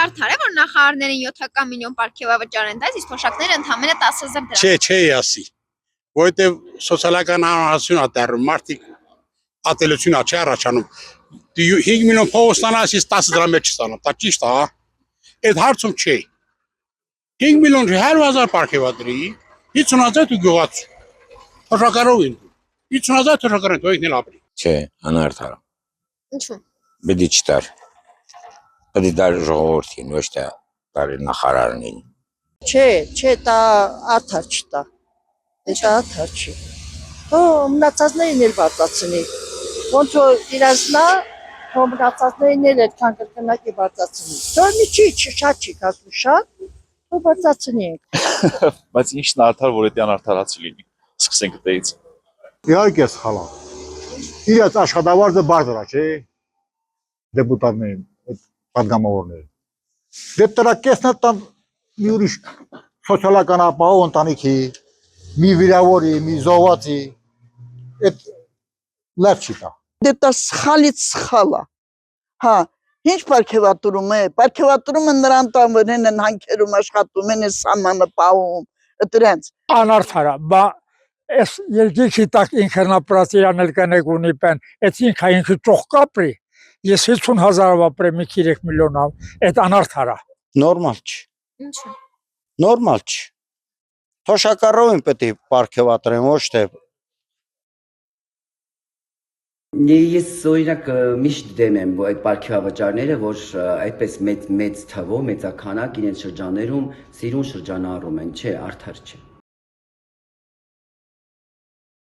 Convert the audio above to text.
արդար է, որ նախարարներին 7 միլիոն պարգևավճար են տալիս, իսկ թոշակները ընդամենը 10,000 դրամ։ Չէ, ասի։ Որովհետև սոցիալական անհասություն է դեռ մարդիկ ատելություն է չի առաջանում։ 5 միլիոն փող ստանաս, իսկ 10 դրամ էլ չստանա, դա ճիշտ է, հա։ Այդ հարցում չէ։ 5 միլիոն 100,000 պարգևատրի, 50,000 ու գյուղաց։ Թոշակարով են։ 50,000 թոշակարեն թողին էլ ապրի։ Չէ, անարդար։ Ինչու՞։ Պետք է չտար։ Պետք է դար ժողովրդին, ոչ թե դար նախարարին։ Չէ, դա արդար չտա։ Դա արդար չի։ Հո մնացածներին էլ բարձրացնի։ Ոնց որ իրազնա, հո մնացածներին էլ այդքան կրկնակի բարձրացնի։ Դեռ մի չի, շատ չի կասում շատ, հո բարձրացնի։ Բայց ինչն արդար, որ դա անարդարացի լինի։ Սկսենք դեից։ Իհարկե սխալ է։ Իրաց աշխատավարձը բարձր է, չէ՞։ Դեպուտատներին, պատգամավորներին։ Դե դրա կեսն է տան մի ուրիշ սոցիալական ապահով ընտանիքի, մի վիրավորի, մի զոհվածի, այդ լավ չի տա։ Դե դա սխալից սխալ է։ Հա, ինչ պարգևատրում է։ Պարգևատրումը նրան տանվերեն են հանքերում աշխատում են, սամանը պահում, դրանց։ Անարդար է, բա այս երկիքի տակ ինքնապրացիան էլ կնեք ունի պեն, այդ ինքը ճոխ կապրի, ես 50,000 ապրեմ, մի 3 միլիոն, այդ անարդար է։ Նորմալ չի։ Ինչու՞։ Նորմալ չի։ Թոշակարով են պետք է պարգևատրեն, ոչ թե Ես օրինակ միշտ դեմ եմ այդ պարգևավճարները, որ այդպես մեծ թվով, մեծաքանակ իրենց շրջաններում սիրուն շրջանառում են, չէ, արդար չէ։